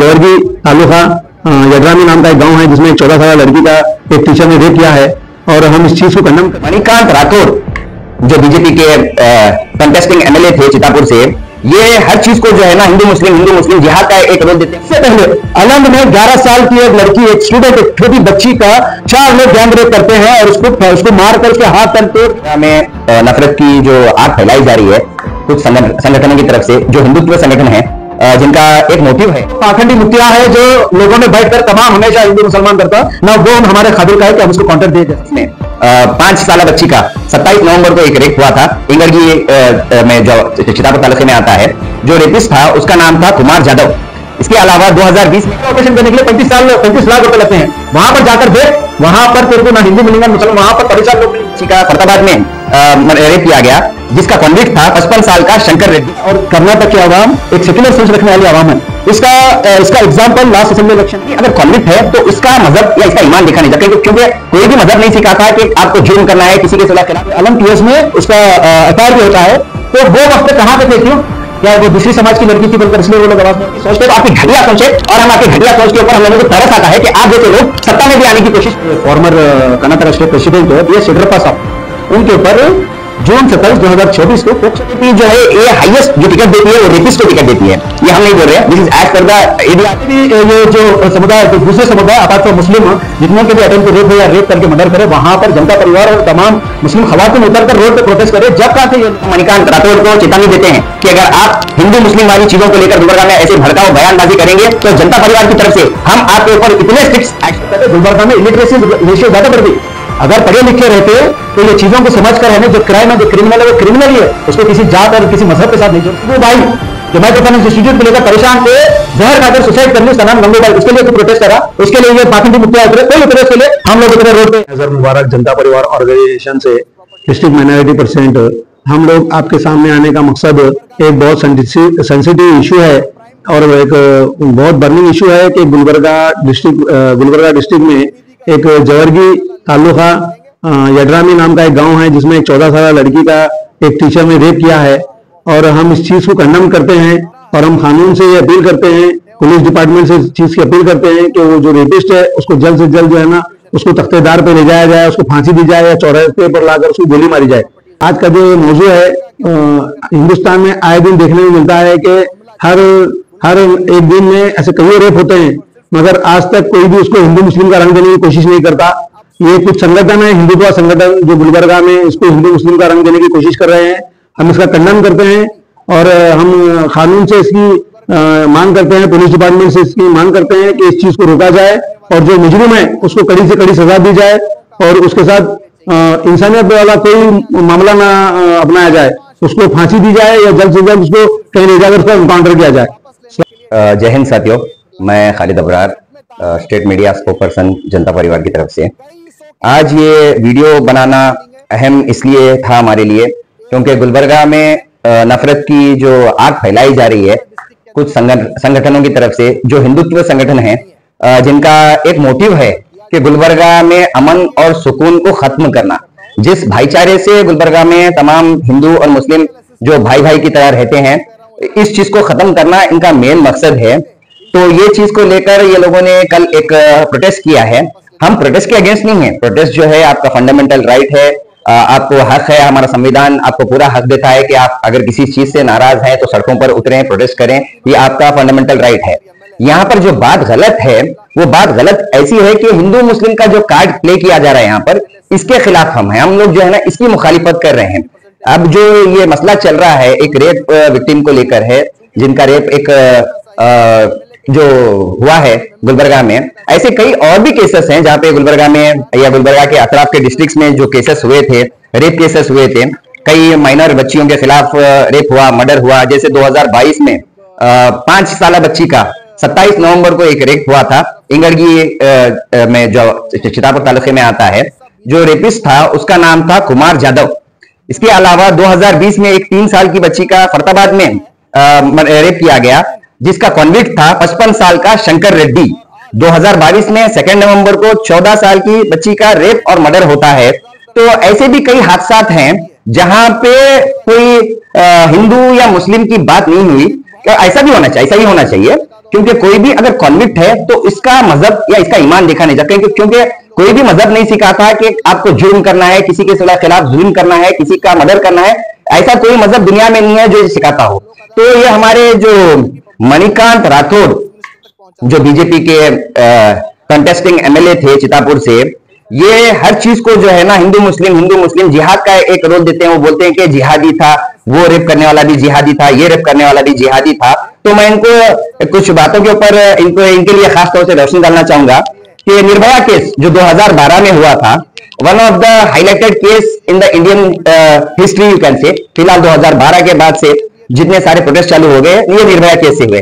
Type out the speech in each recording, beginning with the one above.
जवर्गी तालुका यड्रामी नाम का एक गांव है जिसमें एक 14 साल लड़की का एक टीचर ने रेप किया है और हम इस चीज को कंडम। मणिकांत राठौड़ जो बीजेपी के कंटेस्टिंग एमएलए थे चितापुर से, ये हर चीज को जो है ना हिंदू मुस्लिम जिहाद का एक रोल देते हैं। इससे पहले अलंग में 11 साल की एक लड़की, एक स्टूडेंट, एक छोटी बच्ची का 4 लोग गैंग रेप करते हैं और उसको मारकर उसके हाथ तन तोड़ में नफरत की जो आग फैलाई जा रही है कुछ संगठनों की तरफ से, जो हिंदुत्व संगठन है जिनका एक मोटिव है पाखंडी मुखिया है, जो लोगों ने बैठकर तमाम हमेशा हिंदू मुसलमान करता ना, वो हमारे खातिर का है कि हम उसको कॉन्टेक्ट दे दें। 5 साल बच्ची का 27 नवंबर को एक रेप हुआ था इंगड़गी में, जो चितापुर तालुके में आता है। जो रेपिस्ट था उसका नाम था कुमार जाधव। इसके अलावा 2020 में ऑपरेशन करने के लिए 35 लाख रुपए लगते हैं। वहां पर जाकर देख, वहां पर तेरे को ना हिंदू मिलेंगे मुसलमान, वहां पर 35 लोग का फरीदाबाद में रेप किया गया, जिसका कॉन्विक्ट था 55 साल का शंकर रेड्डी। और कर्नाटक की आवाम एक सेक्युलर सोच रखने वाली आवाम है। इसका एग्जांपल लास्ट असेंबली इलेक्शन की, अगर कॉन्विक्ट है तो इसका मजहब या इसका ईमान देखा नहीं जाता, क्योंकि कोई भी मजहब नहीं सिखाता है कि आपको जुर्म करना है किसी के खिलाफ। अलम केस में उसका एफआईआर भी होता है, तो वो वक्त कहां पे थे? क्यों? क्या वो दूसरी समाज की लड़की थी बोलकर इसलिए वो लोग आवाज में सोचते? तो आपकी घटिया सोच है और हम आपकी घटिया सोच के ऊपर हम लोगों को तरस आता है कि आप जैसे लोग सत्ता में भी आने की कोशिश। फॉर्मर कर्नाटक स्टेट प्रेसिडेंट है ये शेड्रप्पा साहब, उनके ऊपर जून 27, 2024 को जो है ये हाईएस्ट जो टिकट देती है वो रेपिस्ट को टिकट देती है। ये हम नहीं बोल रहे हैं, this is as per the area. ये जो समुदाय, दूसरे समुदाय अपार्ट फ्रॉम मुस्लिम, जितने के भी अटेम्प्ट टू रेप या रेप करके मर्डर करे, वहां पर जनता परिवार और तमाम मुस्लिम खवातीन उतरकर रोड पर प्रोटेस्ट करे। जब कहा थे मणिकांत राठौड़ को चेतावनी देते हैं कि अगर आप हिंदू मुस्लिम वाली चीजों को लेकर गुलबर्गा में ऐसे भड़काऊ बयानबाजी करेंगे तो जनता परिवार की तरफ से हम आपके ऊपर इतने स्ट्रिक्ट एक्शन करते। गुलबर्गा में इलिटरेसी रेशियो ज्यादा बढ़ गई। अगर पढ़े लिखे रहते तो ये चीजों को समझ कर है, जो क्राइम है, जो क्रिमिनल है वो क्रिमिनल ही है, उसको किसी जात और किसी मजहब के साथ नहीं जोड़ते। वो भाई जो माइक्रो फाइनेंस इंस्टीट्यूट को लेकर परेशान थे, जहर खाकर सुसाइड करने, उसका नाम गंगूबाई, उसके लिए प्रोटेस्ट करा, उसके लिए ये पाखंडी मुखिया उतरे, कोई उतरे, उसके लिए हम लोग उतरे रोड पे। नजर मुबारक जनता परिवार ऑर्गेनाइजेशन से डिस्ट्रिक्ट माइनॉरिटी परसेंट हम लोग आपके सामने आने का मकसद एक बहुत सेंसिटिव इशू है और एक बहुत बर्निंग इशू है कि गुलबर्गा डिस्ट्रिक्ट में एक जवर्गी तालुका यड्रामी नाम का एक गांव है जिसमें एक 14 साल लड़की का एक टीचर ने रेप किया है और हम इस चीज को कंडम करते हैं और हम कानून से ये अपील करते हैं, पुलिस डिपार्टमेंट से इस चीज की अपील करते हैं कि वो जो रेपिस्ट है उसको जल्द से जल्द जो है ना उसको तख्तेदार पे ले जाया जाए, उसको फांसी दी जाए या चौराहे पर लाकर उसको गोली मारी जाए। आज का जो मौजू है, हिंदुस्तान में आए दिन देखने में मिलता है कि हर एक दिन में ऐसे कई रेप होते हैं, मगर आज तक कोई भी उसको हिंदू मुस्लिम का रंग देने की कोशिश नहीं करता। ये कुछ संगठन है, हिंदुत्व संगठन, जो गुलबर्गा में इसको हिंदू मुस्लिम का रंग देने की कोशिश कर रहे हैं। हम इसका खंडन करते हैं और हम कानून से इसकी मांग करते हैं, पुलिस डिपार्टमेंट से इसकी मांग करते हैं कि इस चीज को रोका जाए और जो मुजरिम है उसको कड़ी से कड़ी सजा दी जाए और उसके साथ इंसानियत वाला कोई मामला ना अपनाया जाए, उसको फांसी दी जाए या जल्द से जल्द उसको कहीं ले जाकर उसका एनकाउंटर किया जाए। जय हिंद साथियों, मैं Khalid Abrar, state media spokesperson जनता परिवार की तरफ से। आज ये वीडियो बनाना अहम इसलिए था हमारे लिए क्योंकि गुलबर्गा में नफरत की जो आग फैलाई जा रही है कुछ संगठनों की तरफ से, जो हिंदुत्व संगठन है जिनका एक मोटिव है कि गुलबर्गा में अमन और सुकून को खत्म करना। जिस भाईचारे से गुलबर्गा में तमाम हिंदू और मुस्लिम जो भाई भाई की तरह रहते हैं, इस चीज को खत्म करना इनका मेन मकसद है। तो ये चीज को लेकर ये लोगों ने कल एक प्रोटेस्ट किया है। हम प्रोटेस्ट के अगेंस्ट नहीं है, प्रोटेस्ट जो है आपका फंडामेंटल राइट है, आपको हक है, हमारा संविधान आपको पूरा हक देता है कि आप अगर किसी चीज से नाराज हैं तो सड़कों पर उतरें, प्रोटेस्ट करें, ये आपका फंडामेंटल राइट है। यहाँ पर जो बात गलत है वो बात गलत ऐसी है कि हिंदू मुस्लिम का जो कार्ड प्ले किया जा रहा है यहाँ पर, इसके खिलाफ हम लोग जो है ना इसकी मुखालिफत कर रहे हैं। अब जो ये मसला चल रहा है एक रेप विक्टिम को लेकर है, जिनका रेप एक जो हुआ है गुलबर्गा में, ऐसे कई और भी केसेस हैं जहां पे गुलबर्गा में या गुलबर्गा के अतराफ के डिस्ट्रिक्ट्स में जो केसेस हुए थे, रेप केसेस हुए थे, कई माइनर बच्चियों के खिलाफ रेप हुआ, मर्डर हुआ। जैसे 2022 में 5 साल बच्ची का 27 नवंबर को एक रेप हुआ था इंगड़गी में, जो चितापुर तालुके में आता है। जो रेपिस्ट था उसका नाम था कुमार जाधव। इसके अलावा 2020 में एक 3 साल की बच्ची का फरीदाबाद में रेप किया गया, जिसका कॉन्विक्ट था 55 साल का शंकर रेड्डी। 2022 में 2 नवंबर को 14 साल की बच्ची का रेप और मर्डर होता है। तो ऐसे भी कई हादसा हैं जहां पे कोई हिंदू या मुस्लिम की बात नहीं हुई। ऐसा भी होना चाहिए, ऐसा ही होना चाहिए क्योंकि कोई भी अगर कॉन्विक्ट है तो इसका मजहब या इसका ईमान देखा नहीं जाता, क्योंकि कोई भी मजहब नहीं सिखाता कि आपको जुर्म करना है, किसी के खिलाफ जुल्म करना है, किसी का मर्डर करना है। ऐसा कोई मजहब दुनिया में नहीं है जो सिखाता हो। तो ये हमारे जो मणिकांत राठौड़ जो बीजेपी के कंटेस्टिंग एमएलए थे चितापुर से, ये हर चीज को जो है ना हिंदू मुस्लिम जिहाद का एक रोल देते हैं। वो बोलते हैं कि जिहादी था, वो रेप करने वाला भी जिहादी था, ये रेप करने वाला भी जिहादी था। तो मैं इनको कुछ बातों के ऊपर इनके लिए खास तौर से रोशनी डालना चाहूंगा कि निर्भया केस जो 2012 में हुआ था, one of the highlighted case in the Indian history you can say. फिलहाल 2012 के बाद से जितने सारे प्रोटेस्ट चालू हो गए ये निर्भया केस से हुए।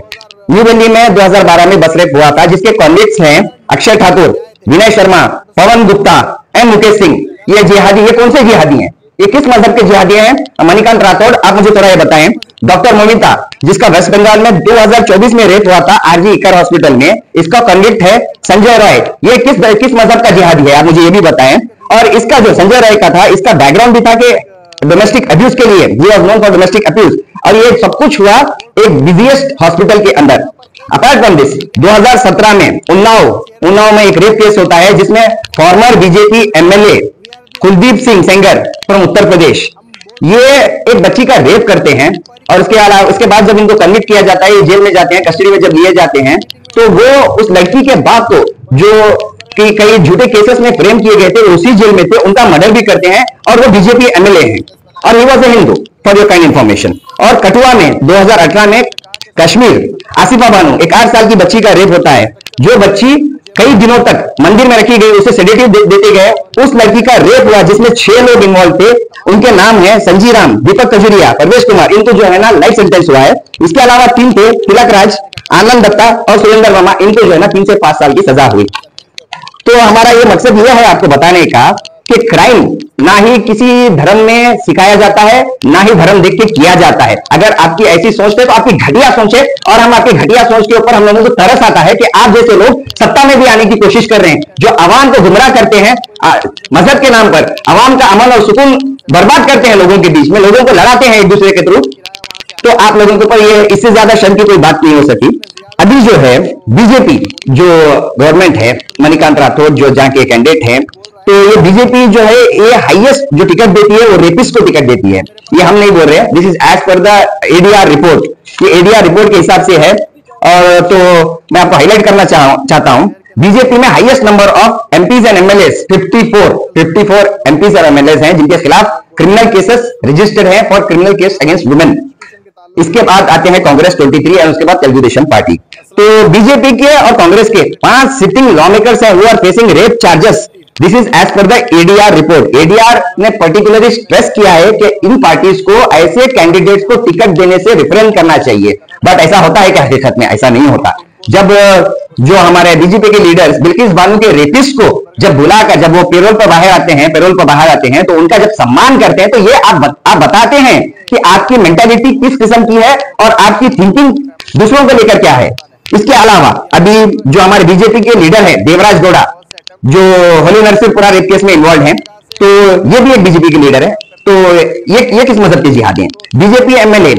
न्यू दिल्ली में 2012 में बस रेप हुआ था, जिसके कॉन्विक्ट्स हैं अक्षय ठाकुर, विनय शर्मा, पवन गुप्ता एंड मुकेश सिंह। ये जिहादी, ये कौन से जिहादी हैं? ये किस मजहब के जिहादी हैं? मणिकांत राठौड़, आप मुझे थोड़ा ये बताएं। डॉक्टर मोमिता, जिसका वेस्ट बंगाल में 2024 में रेप हुआ था आरजी इकर हॉस्पिटल में, इसका कॉन्विक्ट है संजय राय। ये किस मजहब का जिहादी है, आप मुझे ये भी बताएं। और इसका जो संजय राय का था, इसका बैकग्राउंड भी था कि डोमेस्टिक अब्यूज के लिए, he was known for domestic abuse. और ये सब कुछ हुआ एक बिजिएस्ट हॉस्पिटल के अंदर। अपार्ट फ्रॉम दिस 2017 में उन्नाव में एक रेप केस होता है, जिसमें former BJP MLA Kuldeep Singh Sengar from Uttar Pradesh, ये एक बच्ची का रेप करते हैं। और उसके बाद जब इनको कन्विक्ट किया जाता है, ये जेल में जाते हैं, कस्टडी में जब लिए जाते हैं, तो वो उस लड़की के बाप को, जो कि कई झूठे केसेस में फ्रेम किए गए थे, उसी जेल में थे, उनका मर्डर भी करते हैं। और वो बीजेपी एमएलए हैं और he was a Hindu, for your kind information. और कठुआ में 2018 में कश्मीर आसिफा बानो, एक 8 साल की बच्ची का रेप होता है। जो बच्ची कई दिनों तक मंदिर में रखी गई, उसे सेडेटिव देते गए, उस लड़की का रेप हुआ जिसमें 6 लोग इन्वॉल्व थे। उनके नाम है संजी राम, दीपक कजुरिया, परवेश कुमार। इनको जो है ना लाइफ सेंटेंस हुआ है। इसके अलावा 3 थे, तिलक राज, आनंद दत्ता और सुरेंद्र वर्मा। इनको जो है ना 3 से 5 साल की सजा हुई। तो हमारा ये मकसद यह है आपको बताने का कि क्राइम ना ही किसी धर्म में सिखाया जाता है, ना ही धर्म देख के किया जाता है। अगर आपकी ऐसी सोच है तो आपकी घटिया सोच है। और हम आपकी घटिया सोच के ऊपर हम लोगों को तरस आता है कि आप जैसे लोग सत्ता में भी आने की कोशिश कर रहे हैं, जो आवाम को गुमराह करते हैं मजहब के नाम पर, आवाम का अमन और सुकून बर्बाद करते हैं लोगों के बीच में, लोगों को लड़ाते हैं एक दूसरे के थ्रू। तो आप लोगों के ऊपर ये इससे ज्यादा शर्म की कोई बात नहीं हो सकी। अभी जो है बीजेपी जो गवर्नमेंट है, मणिकांत राठौड़ जो जहां के कैंडिडेट हैं, तो ये बीजेपी जो है ये हाईएस्ट जो टिकट देती है वो रेपिस्ट को टिकट देती है। ये हम नहीं बोल रहे हैं, this is as per the ADR report. ये एडीआर रिपोर्ट के हिसाब से है। और तो मैं आपको हाईलाइट करना चाहता हूं, बीजेपी में highest number of MPs and MLAs 54 MPs और एमएलएस हैं जिनके खिलाफ क्रिमिनल केसेस रजिस्टर्ड है for criminal case against women. इसके बाद आते हैं कांग्रेस 23 और उसके बाद तेलुगु देशम पार्टी। तो बीजेपी के और कांग्रेस के 5 सिटिंग लॉ मेकर्स हैं who are facing rape charges. This is as per the ADR report. ADR ने पर्टिकुलरली स्ट्रेस किया है कि इन पार्टीज को ऐसे कैंडिडेट्स को टिकट देने से रिफ्रेन करना चाहिए। बट ऐसा होता है कि हकीकत में ऐसा नहीं होता। जब जो हमारे बीजेपी के लीडर्स बिल्किस बानो के रेपिस्ट को जब बुलाकर, जब वो पेरोल पर बाहर आते हैं, तो उनका जब सम्मान करते हैं, तो ये आप बताते हैं कि आपकी मेंटालिटी किस किस्म की है और आपकी थिंकिंग दूसरों को लेकर क्या है। इसके अलावा अभी जो हमारे बीजेपी के लीडर है देवराज गौड़ा, जो होली नरसिंहपुरा रेप केस में इन्वॉल्व हैं, तो ये भी एक बीजेपी के लीडर है। तो ये किस मजहब के जिहादी हैं? बीजेपी एमएलए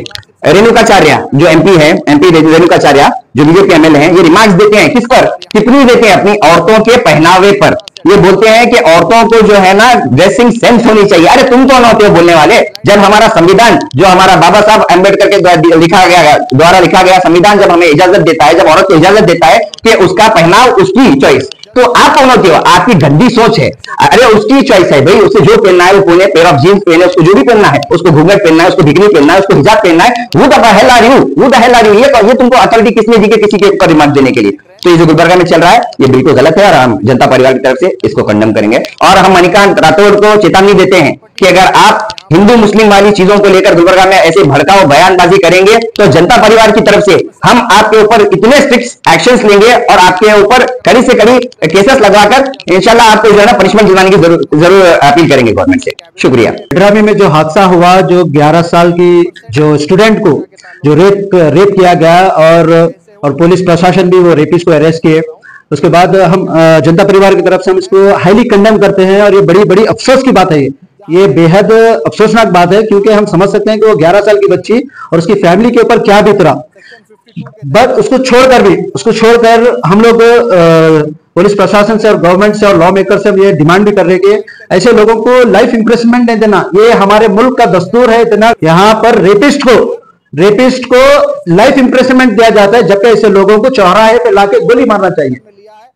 रेणुकाचार्य जो एमपी रेणुकाचार्य जो बीजेपी एमएलए हैं, ये रिमार्क्स देते हैं किस पर? टिप्पणी देते हैं अपनी औरतों के पहनावे पर। ये बोलते हैं कि औरतों को जो है ना ड्रेसिंग सेंस होनी चाहिए। अरे तुम कौन होते हो बोलने वाले? जब हमारा संविधान, जो हमारा बाबा साहब अम्बेडकर के द्वारा लिखा गया संविधान जब हमें इजाजत देता है, जब औरत को इजाजत देता है कि उसका पहनाव उसकी चॉइस, तो आप कौन होते हो? आपकी गंदी सोच है। अरे उसकी चॉइस है भाई, उसे जो पहनना है वो पहने, पेयर ऑफ जींस पहने, उसको जो भी पहनना है, उसको घूंघट पहनना है, उसको बिकनी पहनना है, उसको हिजाब पहनना है। वो द हेल आर यू? ये तुमको अथॉरिटी किसने दी कि किसी के ऊपर रिमार्क देने के लिए? तो ये जो गुलबर्गा में चल रहा है ये बिल्कुल गलत है और हम जनता परिवार की तरफ से इसको कंडम करेंगे। और हम मणिकांत राठौड़ को चेतावनी देते हैं कि अगर आप हिंदू मुस्लिम वाली चीजों को लेकर गुलबर्गा में ऐसे भड़काऊ बयानबाजी करेंगे तो जनता परिवार की तरफ से हम आपके ऊपर इतने स्ट्रिक्ट एक्शंस लेंगे और आपके ऊपर कड़ी से कड़ी केसेस लगवाकर इंशाल्लाह आपको जो है ना पनिशमेंट दिलवाने की जरूर अपील करेंगे गवर्नमेंट से। शुक्रिया। ड्रामी में जो हादसा हुआ, जो 11 साल की जो स्टूडेंट को जो रेप किया गया और पुलिस प्रशासन भी वो रेपिस्ट को अरेस्ट किए, उसके बाद हम जनता परिवार की तरफ से हम इसको हाईली कंडेम करते हैं। और ये बड़ी अफसोस की बात है, ये बेहद अफसोसनाक बात है, क्योंकि हम समझ सकते हैं कि वो 11 साल की बच्ची और उसकी फैमिली के ऊपर क्या बीत रहा। बट उसको छोड़कर हम लोग पुलिस प्रशासन से और गवर्नमेंट से और लॉ मेकर से ये डिमांड भी कर रहे हैं कि ऐसे लोगों को लाइफ इंप्रिजनमेंट नहीं देना। ये हमारे मुल्क का दस्तूर है, इतना यहाँ पर रेपिस्ट को लाइफ इंप्रिजनमेंट दिया जाता है, जबकि ऐसे लोगों को चौराहे पे लाके गोली मारना चाहिए।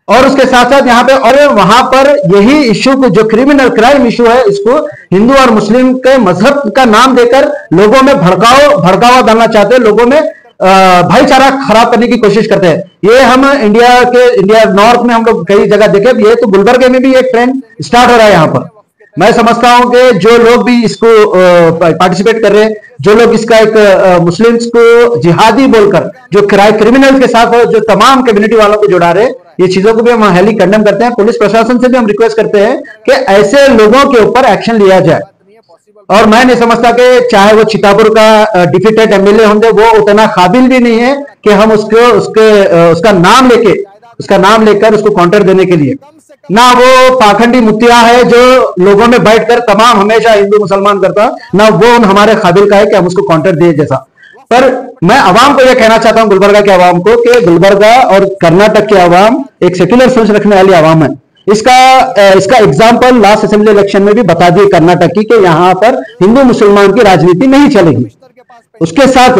और उसके साथ साथ यहाँ पे और वहां पर यही इश्यू को, जो क्रिमिनल क्राइम इश्यू है, इसको हिंदू और मुस्लिम के मजहब का नाम देकर लोगों में भड़कावा डालना चाहते हैं, लोगों में भाईचारा खराब करने की कोशिश करते हैं। ये हम इंडिया नॉर्थ में हम लोग कई जगह देखे, ये तो गुलबर्गे में भी एक ट्रेंड स्टार्ट हो रहा है यहाँ पर। मैं समझता हूं कि जो लोग भी इसको पार्टिसिपेट कर रहे हैं, जो लोग इसका एक मुस्लिम्स को जिहादी बोलकर जो क्रिमिनल के साथ जो तमाम कम्युनिटी वालों को जुड़ा रहे, ये चीजों को भी हम हाईली कंडेम करते हैं। पुलिस प्रशासन से भी हम रिक्वेस्ट करते हैं कि ऐसे लोगों के ऊपर एक्शन लिया जाए। और मैं नहीं समझता कि चाहे वो चितापुर का डिफीटेड एमएलए होंगे, वो उतना काबिल भी नहीं है कि हम उसका नाम लेकर उसको काउंटर देने के लिए, ना वो पाखंडी मुत्तिया है जो लोगों में बैठकर तमाम हमेशा हिंदू मुसलमान करता, ना वो हमारे काबिल का है कि हम उसको काउंटर दिए जैसा। पर मैं आवाम को यह कहना चाहता हूं, गुलबर्गा के आवाम को, कि गुलबर्गा और कर्नाटक के आवाम एक सेक्युलर सोच रखने वाली आवाम है। इसका एग्जाम्पल लास्ट असेंबली इलेक्शन में भी बता दिए कर्नाटक की, कि यहां पर हिंदू मुसलमान की राजनीति नहीं चलेगी। उसके साथ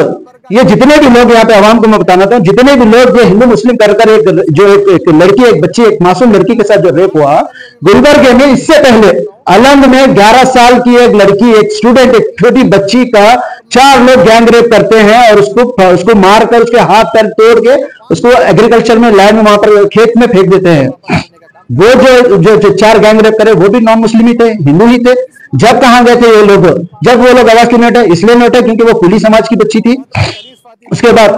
ये जितने भी लोग यहाँ पे आवाम को मैं बताना चाहता हूँ, जितने भी लोग ये हिंदू मुस्लिम कर एक लड़की, एक बच्ची, एक मासूम लड़की के साथ जो रेप हुआ गुलबर्गे में, इससे पहले अलंग में 11 साल की एक लड़की, एक स्टूडेंट, एक छोटी बच्ची का 4 लोग गैंग रेप करते हैं और उसको मारकर उसके हाथ पैर तोड़ के उसको एग्रीकल्चर में लैंड में वहां पर खेत में फेंक देते हैं। वो जो 4 गैंग रेप करे वो भी नॉन मुस्लिम ही थे, हिंदू ही थे। जब कहां गए थे ये लोग? जब वो लोग आवाज क्यों नहीं उठाए? इसलिए नहीं उठाए क्योंकि वो कुली समाज की बच्ची थी। उसके बाद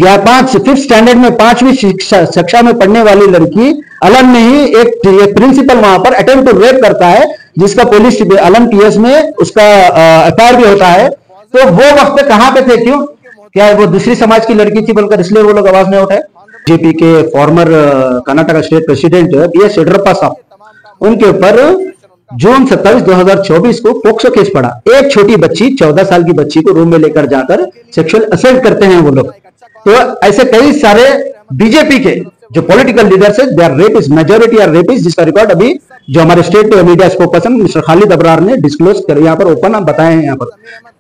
5th स्टैंडर्ड में 5वीं कक्षा में पढ़ने वाली लड़की अलम में ही एक प्रिंसिपल वहां पर अटेम्प्ट टू रेप करता है, जिसका पुलिस अलम पीएस में उसका एफआईआर भी होता है। तो वो वक्त पे कहां पे थे? क्यों? क्या वो दूसरी समाज की लड़की थी बोलकर इसलिए वो लोग आवाज नहीं उठाए? बीजेपी के farmer Karnataka state president BS Yediyurappa साहब, उनके ऊपर जून 27, 2024 को पोक्सो केस पड़ा। एक छोटी बच्ची, 14 साल की बच्ची को रूम में लेकर जाकर सेक्सुअल असेल्ट करते हैं वो लोग। तो ऐसे कई सारे बीजेपी के जो पॉलिटिकल लीडर्स है, their rape is majority are rapist, जिसका रिकॉर्ड अभी जो हमारे state media spokesperson mister Khalid Abrar ने डिस्क्लोज कर यहाँ पर ओपन बताए हैं। यहाँ पर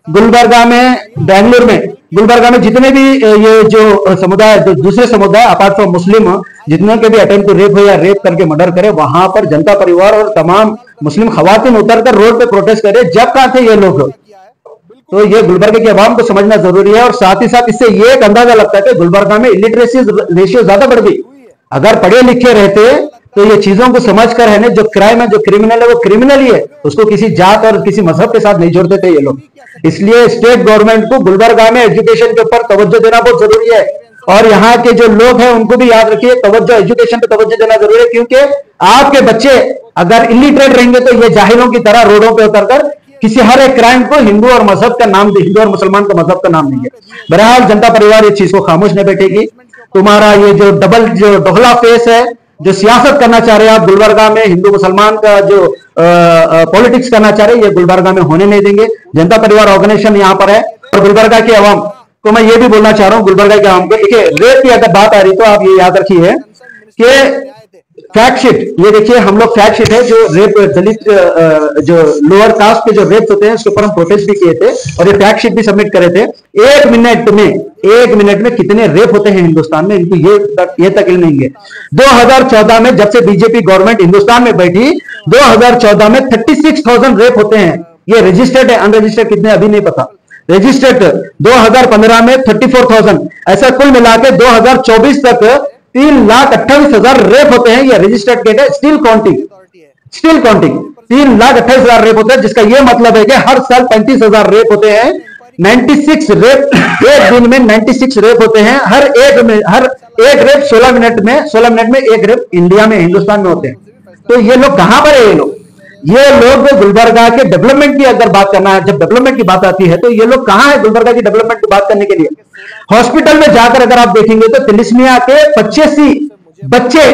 गुलबर्गा में, बेंगलुरु में, गुलबर्गा में जितने भी ये जो समुदाय, दूसरे समुदाय अपार्ट फ्रॉम मुस्लिम, जितने के भी अटेम्प्ट टू रेप हो या रेप करके मर्डर करे, वहां पर जनता परिवार और तमाम मुस्लिम खवातीन उतरकर रोड पे प्रोटेस्ट करे। जब कहां थे ये लोग? तो ये गुलबर्गा की आवाम को समझना जरूरी है। और साथ ही साथ इससे ये एक अंदाजा लगता है कि गुलबर्गा में इलिटरेसी रेशियो ज्यादा बढ़ गई। अगर पढ़े लिखे रहते तो ये चीजों को समझकर है ना, जो क्राइम है, जो क्रिमिनल है, वो क्रिमिनल ही है, उसको किसी जात और किसी मजहब के साथ नहीं जोड़ते थे ये लोग। इसलिए स्टेट गवर्नमेंट को गुलबर्गा में एजुकेशन के ऊपर तवज्जो देना बहुत जरूरी है। और यहाँ के जो लोग हैं उनको भी याद रखिए, तवज्जो एजुकेशन पे तवज्जो देना जरूरी है, क्योंकि आपके बच्चे अगर इलिटरेट रहेंगे तो ये जाहिलों की तरह रोडों पे उतरकर किसी हर एक क्राइम को हिंदू और मजहब का नाम, हिंदू और मुसलमान का मजहब का नाम देंगे। बहरहाल जनता परिवार इस चीज को खामोश नहीं बैठेगी। तुम्हारा ये जो दोहला फेस है, जो सियासत करना चाह रहे हैं आप गुलबर्गा में, हिंदू मुसलमान का जो पॉलिटिक्स करना चाह रहे हैं, ये गुलबर्गा में होने नहीं देंगे। जनता परिवार ऑर्गेनाइजेशन यहाँ पर है। और गुलबर्गा की आवाम को मैं ये भी बोलना चाह रहा हूँ, गुलबर्गा के आवाम को, देखिए रेप की अगर बात आ रही तो आप ये याद रखिए कि फैक्ट शीट, ये देखिए हम लोग फैक्ट शीट है जो रेप दलित जो लोअर कास्ट के जो रेप होते हैं उसके ऊपर हम प्रोटेस्ट भी किए थे और ये फैक्ट शीट भी सबमिट करे थे। 1 मिनट में कितने रेप होते हैं हिंदुस्तान में, इनको ये तक नहीं है। 2014 में जब से बीजेपी गवर्नमेंट हिंदुस्तान में बैठी, 2014 में 36,000 रेप होते हैं। ये रजिस्टर्ड है, अनरजिस्टर्ड कितने अभी नहीं पता। रजिस्टर्ड 2015 में 34,000, ऐसा कुल मिलाकर 2024 तक 3,28,000 रेप होते हैं। ये रजिस्टर्ड केस है, स्टिल काउंटिंग 3,28,000 रेप होते हैं, जिसका ये मतलब है कि हर साल 35,000 रेप होते हैं। 96 रेप एक दिन में 96 रेप होते हैं। हर एक रेप 16 मिनट में एक रेप इंडिया में, हिंदुस्तान में होते हैं। तो ये लोग कहां पर है? ये लोग गुलबर्गा के डेवलपमेंट की अगर बात करना है, जब डेवलपमेंट की बात आती है तो ये लोग कहां है गुलबर्गा की डेवलपमेंट की बात करने के लिए? हॉस्पिटल में जाकर अगर आप देखेंगे तो तिलिस्मिया के 85 बच्चे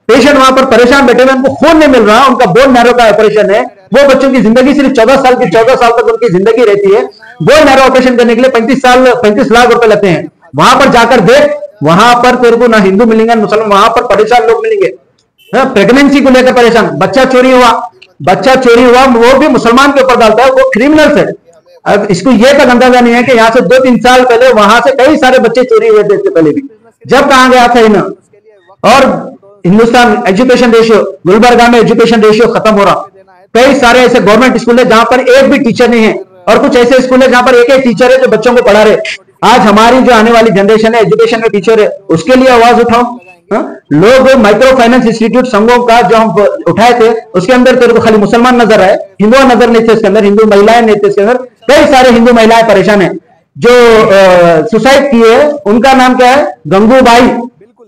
पेशेंट वहां पर परेशान बैठे हुए, उनको खून नहीं मिल रहा, उनका बोन नैरो का ऑपरेशन है। वो बच्चों की जिंदगी सिर्फ 14 साल तक उनकी जिंदगी रहती है। बोन नैरो ऑपरेशन करने के लिए 35 लाख रुपए लगते हैं। वहां पर जाकर देख, वहां पर तेरे को ना हिंदू मिलेंगे ना मुसलमान, वहां पर परेशान लोग मिलेंगे। प्रेगनेंसी को लेकर परेशान, बच्चा चोरी हुआ, वो भी मुसलमान के ऊपर डालता है, वो क्रिमिनल है। अब इसको ये तक अंदाजा नहीं है कि यहाँ से 2-3 साल पहले वहां से कई सारे बच्चे चोरी हुए थे इससे पहले भी, जब कहां गया था इन्हें। और हिंदुस्तान एजुकेशन रेशियो, गुलबर्गा में एजुकेशन रेशियो खत्म हो रहा। कई सारे ऐसे गवर्नमेंट स्कूल है जहां पर एक भी टीचर नहीं है, और कुछ ऐसे स्कूल है जहां पर एक टीचर है जो बच्चों को पढ़ा रहे। आज हमारी जो आने वाली जनरेशन है एजुकेशन में टीचर है, उसके लिए आवाज उठाओ। लोग माइक्रो फाइनेंस इंस्टीट्यूट संघों का जो हम उठाए थे, उसके अंदर तेरे को खाली मुसलमान नजर आए, हिंदू नजर नहीं थे इसके अंदर, हिंदू महिलाएं नहीं थे इसके अंदर। कई सारे हिंदू महिलाएं परेशान है जो सुसाइड किए, उनका नाम क्या है, गंगूबाई,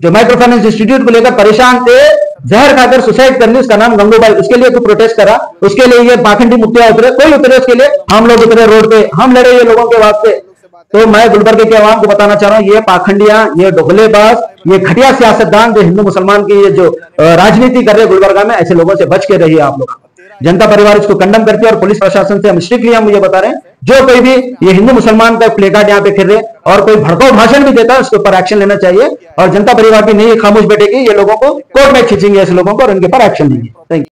जो माइक्रो फाइनेंस इंस्टीट्यूट को लेकर परेशान थे, जहर खाकर सुसाइड कर ली, उसका नाम गंगूबाई। उसके लिए कोई प्रोटेस्ट करा, उसके लिए ये पाखंडी मुखिया उतरे, कोई उतरे, उसके लिए हम लोग उतरे रोड पे, हम लड़े ये लोगों के वास्ते। तो मैं गुलबर्गे के आवाम को बताना चाह रहा हूं, ये पाखंडियां, ये ढोलेबाज, ये घटिया सियासतदान जो हिंदू मुसलमान की ये जो राजनीति कर रहे हैं गुलबर्गा में, ऐसे लोगों से बच के रहिए आप लोग। जनता परिवार इसको कंडम करती है, और पुलिस प्रशासन से हम स्ट्रिक्टली हम ये बता रहे हैं, जो कोई भी ये हिंदू मुसलमान का प्ले कार्ड यहाँ पे फिर रहे और कोई भड़काऊ भाषण भी देता है, उसके ऊपर एक्शन लेना चाहिए। और जनता परिवार भी नहीं खामोश बैठेगी, ये लोगों को कोर्ट में खींचेंगे ऐसे लोगों को, और इनके ऊपर एक्शन लेंगे। Thank you.